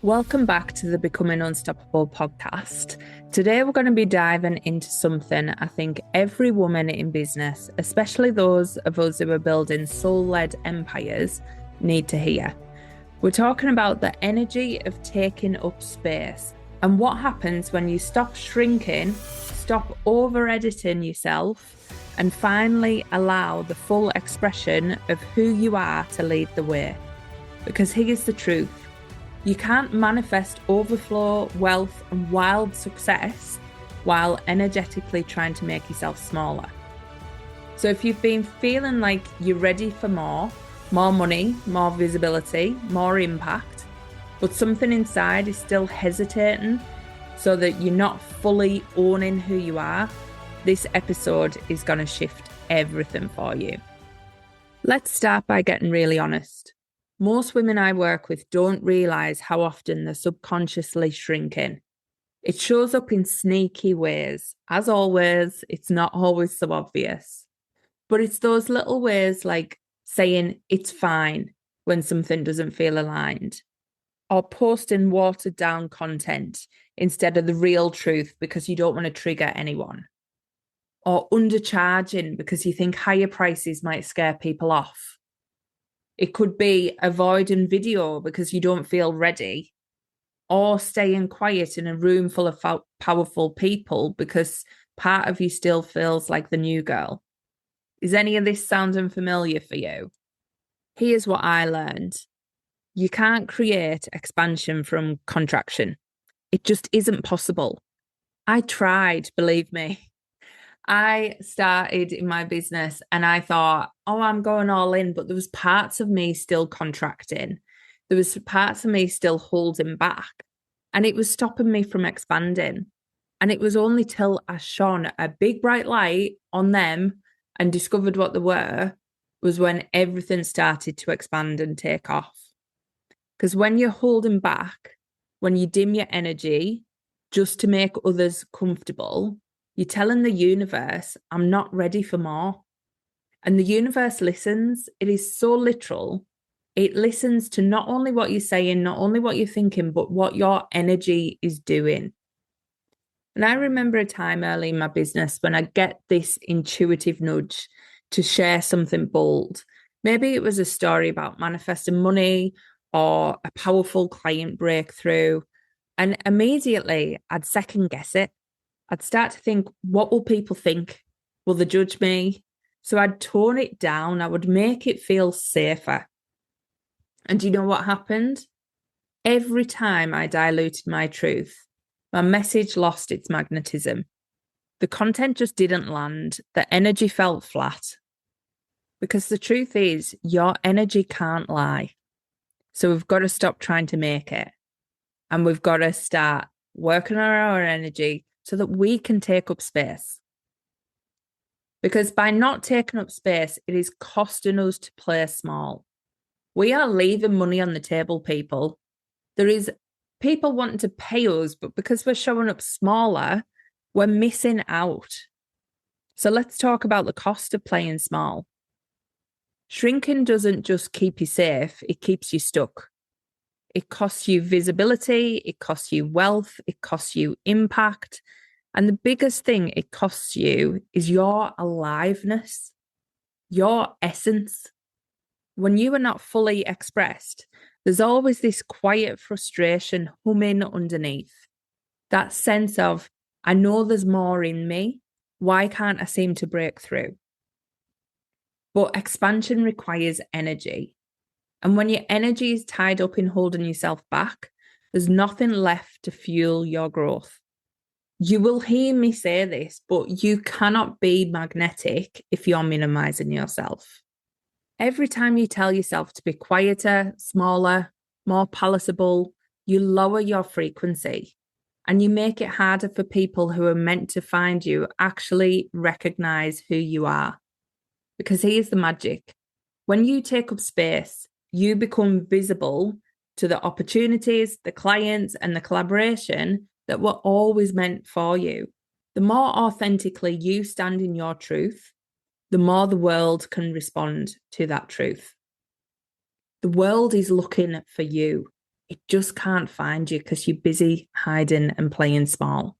Welcome back to the Becoming Unstoppable podcast. Today, we're going to be diving into something I think every woman in business, especially those of us who are building soul-led empires, need to hear. We're talking about the energy of taking up space and what happens when you stop shrinking, stop over-editing yourself, and finally allow the full expression of who you are to lead the way. Because here's the truth. You can't manifest overflow, wealth, and wild success while energetically trying to make yourself smaller. So if you've been feeling like you're ready for more money, more visibility, more impact, but something inside is still hesitating so that you're not fully owning who you are, this episode is going to shift everything for you. Let's start by getting really honest. Most women I work with don't realise how often they're subconsciously shrinking. It shows up in sneaky ways. As always, it's not always so obvious. But it's those little ways like saying it's fine when something doesn't feel aligned, or posting watered down content instead of the real truth because you don't want to trigger anyone, or undercharging because you think higher prices might scare people off. It could be avoiding video because you don't feel ready, or staying quiet in a room full of powerful people because part of you still feels like the new girl. Is any of this sounding familiar for you? Here's what I learned. You can't create expansion from contraction. It just isn't possible. I tried, believe me. I started in my business and I thought, oh, I'm going all in, but there was parts of me still contracting. There was parts of me still holding back, and it was stopping me from expanding. And it was only till I shone a big bright light on them and discovered what they were, was when everything started to expand and take off. Because when you're holding back, when you dim your energy just to make others comfortable, you're telling the universe, I'm not ready for more. And the universe listens. It is so literal. It listens to not only what you're saying, not only what you're thinking, but what your energy is doing. And I remember a time early in my business when I get this intuitive nudge to share something bold. Maybe it was a story about manifesting money or a powerful client breakthrough. And immediately I'd second guess it. I'd start to think, what will people think? Will they judge me? So I'd tone it down. I would make it feel safer. And do you know what happened? Every time I diluted my truth, my message lost its magnetism. The content just didn't land. The energy felt flat. Because the truth is, your energy can't lie. So we've got to stop trying to make it. And we've got to start working on our energy so that we can take up space. Because by not taking up space, it is costing us to play small. We are leaving money on the table, people. There is people wanting to pay us, but because we're showing up smaller, we're missing out. So let's talk about the cost of playing small. Shrinking doesn't just keep you safe, it keeps you stuck. It costs you visibility, it costs you wealth, it costs you impact. And the biggest thing it costs you is your aliveness, your essence. When you are not fully expressed, there's always this quiet frustration humming underneath. That sense of, I know there's more in me. Why can't I seem to break through? But expansion requires energy. And when your energy is tied up in holding yourself back, there's nothing left to fuel your growth. You will hear me say this, but you cannot be magnetic if you're minimizing yourself. Every time you tell yourself to be quieter, smaller, more palatable, you lower your frequency and you make it harder for people who are meant to find you actually recognize who you are. Because here's the magic. When you take up space, you become visible to the opportunities, the clients, and the collaboration that were always meant for you. The more authentically you stand in your truth, the more the world can respond to that truth. The world is looking for you. It just can't find you because you're busy hiding and playing small.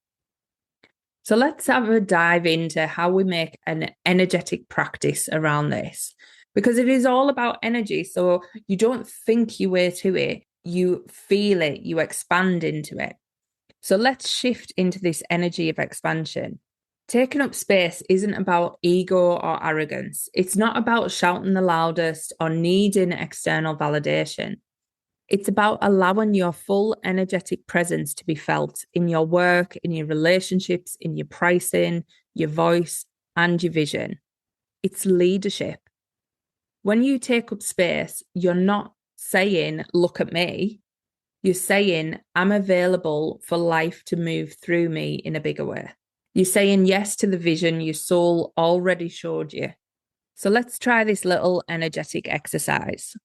So let's have a dive into how we make an energetic practice around this, because it is all about energy. So you don't think your way to it, you feel it, you expand into it. So let's shift into this energy of expansion. Taking up space isn't about ego or arrogance. It's not about shouting the loudest or needing external validation. It's about allowing your full energetic presence to be felt in your work, in your relationships, in your pricing, your voice, and your vision. It's leadership. When you take up space, you're not saying, look at me. You're saying, I'm available for life to move through me in a bigger way. You're saying yes to the vision your soul already showed you. So let's try this little energetic exercise.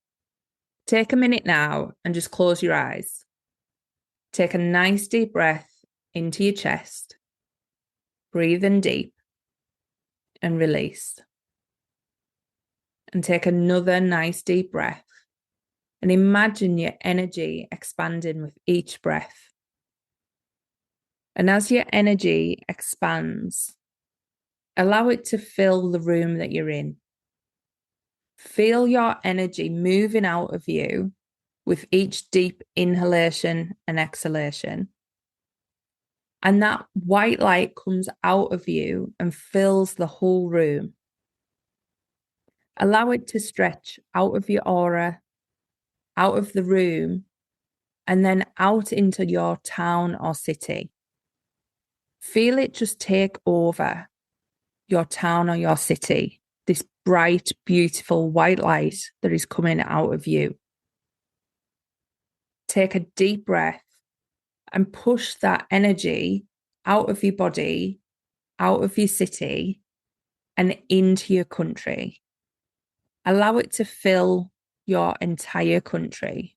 Take a minute now and just close your eyes. Take a nice deep breath into your chest. Breathe in deep and release. And take another nice deep breath. And imagine your energy expanding with each breath. And as your energy expands, allow it to fill the room that you're in. Feel your energy moving out of you with each deep inhalation and exhalation. And that white light comes out of you and fills the whole room. Allow it to stretch out of your aura, out of the room, and then out into your town or city. Feel it just take over your town or your city, this bright, beautiful white light that is coming out of you. Take a deep breath and push that energy out of your body, out of your city, and into your country. Allow it to fill your entire country.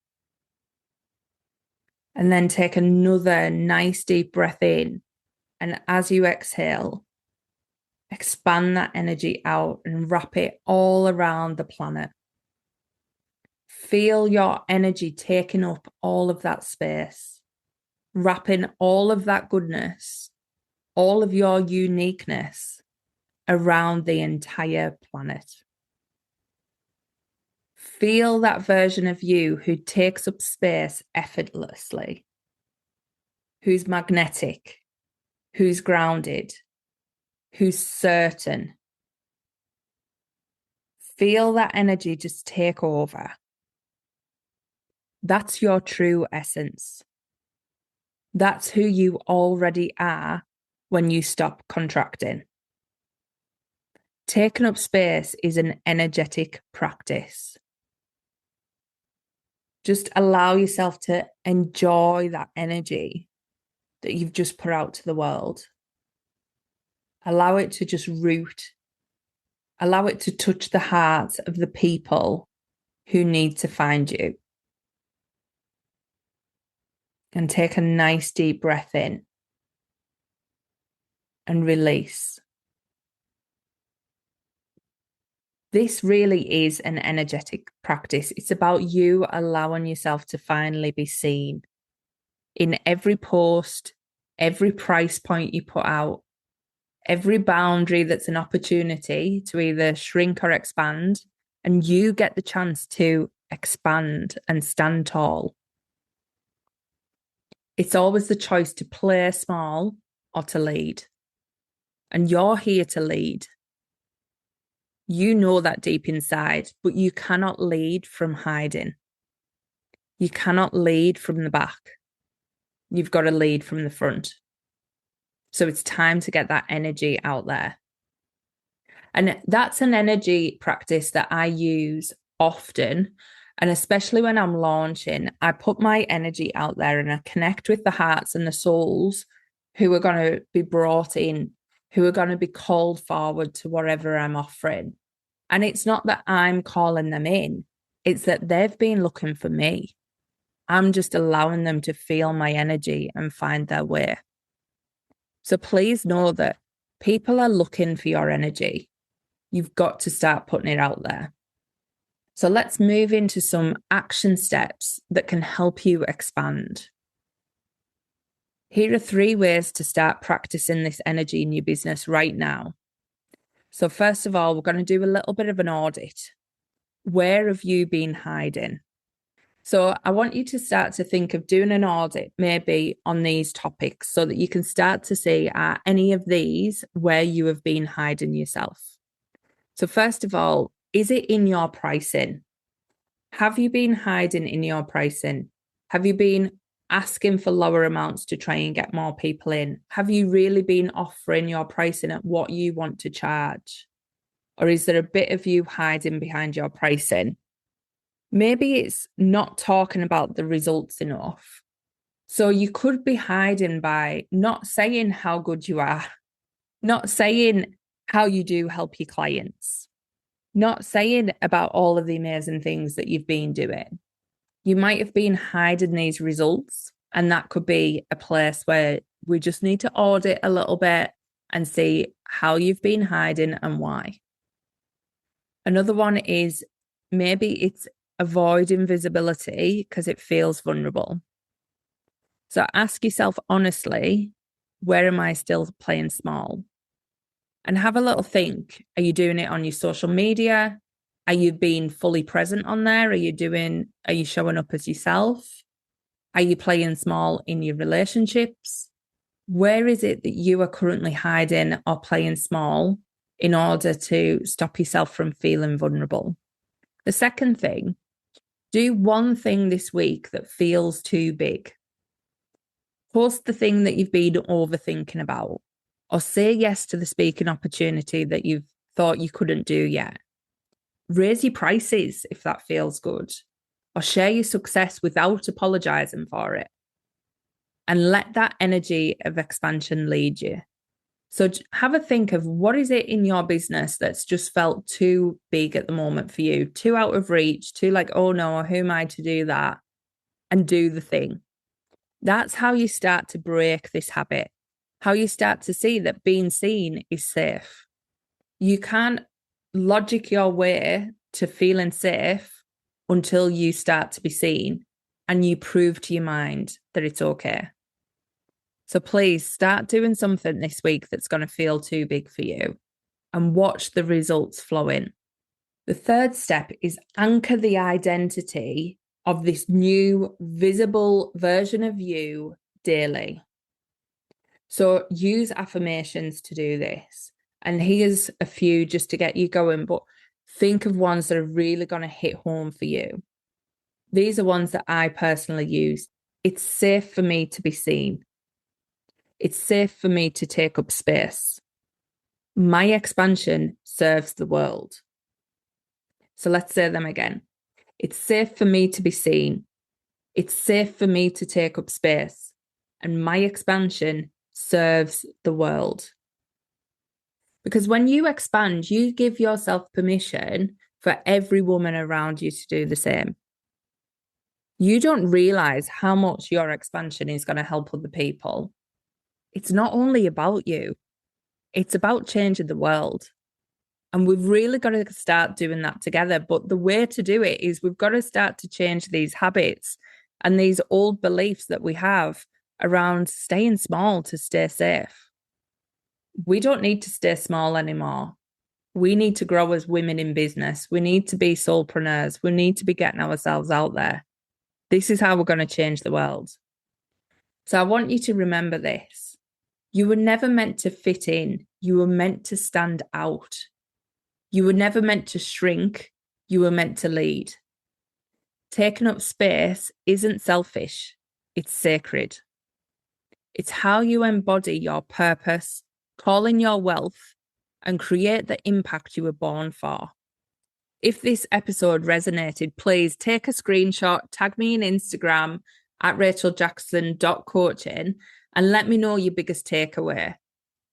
And then take another nice deep breath in. And as you exhale, expand that energy out and wrap it all around the planet. Feel your energy taking up all of that space, wrapping all of that goodness, all of your uniqueness around the entire planet. Feel that version of you who takes up space effortlessly, who's magnetic, who's grounded, who's certain. Feel that energy just take over. That's your true essence. That's who you already are when you stop contracting. Taking up space is an energetic practice. Just allow yourself to enjoy that energy that you've just put out to the world. Allow it to just root. Allow it to touch the hearts of the people who need to find you. And take a nice deep breath in and release. This really is an energetic practice. It's about you allowing yourself to finally be seen in every post, every price point you put out, every boundary that's an opportunity to either shrink or expand, and you get the chance to expand and stand tall. It's always the choice to play small or to lead. And you're here to lead. You know that deep inside, but you cannot lead from hiding. You cannot lead from the back. You've got to lead from the front. So it's time to get that energy out there. And that's an energy practice that I use often. And especially when I'm launching, I put my energy out there and I connect with the hearts and the souls who are going to be brought in, who are going to be called forward to whatever I'm offering. And it's not that I'm calling them in, it's that they've been looking for me. I'm just allowing them to feel my energy and find their way. So please know that people are looking for your energy. You've got to start putting it out there. So let's move into some action steps that can help you expand. Here are 3 ways to start practicing this energy in your business right now. So first of all, we're going to do a little bit of an audit. Where have you been hiding? So I want you to start to think of doing an audit maybe on these topics so that you can start to see, are any of these where you have been hiding yourself? So first of all, is it in your pricing? Have you been hiding in your pricing? Have you been asking for lower amounts to try and get more people in? Have you really been offering your pricing at what you want to charge? Or is there a bit of you hiding behind your pricing? Maybe it's not talking about the results enough. So you could be hiding by not saying how good you are, not saying how you do help your clients, not saying about all of the amazing things that you've been doing. You might have been hiding these results, and that could be a place where we just need to audit a little bit and see how you've been hiding and why. Another one is maybe it's avoiding visibility because it feels vulnerable. So ask yourself honestly, where am I still playing small? And have a little think. Are you doing it on your social media? Are you being fully present on there? Are you showing up as yourself? Are you playing small in your relationships? Where is it that you are currently hiding or playing small in order to stop yourself from feeling vulnerable? The second thing, do one thing this week that feels too big. Post the thing that you've been overthinking about, or say yes to the speaking opportunity that you've thought you couldn't do yet. Raise your prices if that feels good, or share your success without apologizing for it. And let that energy of expansion lead you. So have a think of what is it in your business that's just felt too big at the moment for you, too out of reach, too like, oh no, who am I to do that? And do the thing. That's how you start to break this habit, how you start to see that being seen is safe. You can't logic your way to feeling safe until you start to be seen and you prove to your mind that it's okay. So please start doing something this week that's going to feel too big for you and watch the results flow in. The third step is anchor the identity of this new visible version of you daily. So use affirmations to do this. And here's a few just to get you going, but think of ones that are really going to hit home for you. These are ones that I personally use. It's safe for me to be seen. It's safe for me to take up space. My expansion serves the world. So let's say them again. It's safe for me to be seen. It's safe for me to take up space. And my expansion serves the world. Because when you expand, you give yourself permission for every woman around you to do the same. You don't realize how much your expansion is going to help other people. It's not only about you, it's about changing the world. And we've really got to start doing that together. But the way to do it is we've got to start to change these habits and these old beliefs that we have around staying small to stay safe. We don't need to stay small anymore. We need to grow as women in business. We need to be solopreneurs. We need to be getting ourselves out there. This is how we're going to change the world. So I want you to remember this. You were never meant to fit in. You were meant to stand out. You were never meant to shrink. You were meant to lead. Taking up space isn't selfish. It's sacred. It's how you embody your purpose, call in your wealth, and create the impact you were born for. If this episode resonated, please take a screenshot, tag me on Instagram at racheljackson.coaching and let me know your biggest takeaway.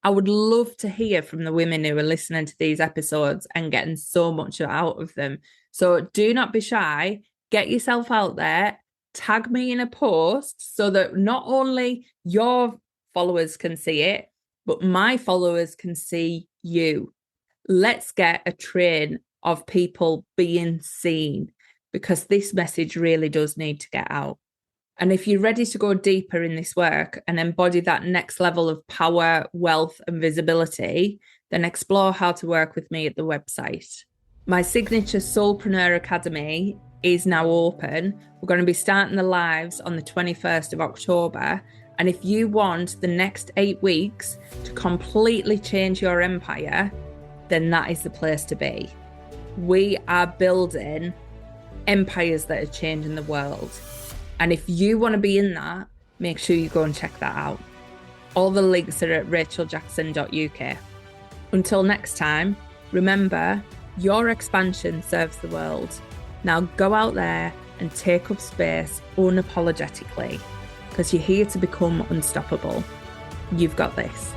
I would love to hear from the women who are listening to these episodes and getting so much out of them. So do not be shy. Get yourself out there. Tag me in a post so that not only your followers can see it, but my followers can see you. Let's get a train of people being seen, because this message really does need to get out. And if you're ready to go deeper in this work and embody that next level of power, wealth, and visibility, then explore how to work with me at the website. My signature Soulpreneur Academy is now open. We're going to be starting the lives on the 21st of October. And if you want the next 8 weeks to completely change your empire, then that is the place to be. We are building empires that are changing the world. And if you want to be in that, make sure you go and check that out. All the links are at racheljackson.uk. Until next time, remember, your expansion serves the world. Now go out there and take up space unapologetically, because you're here to become unstoppable. You've got this.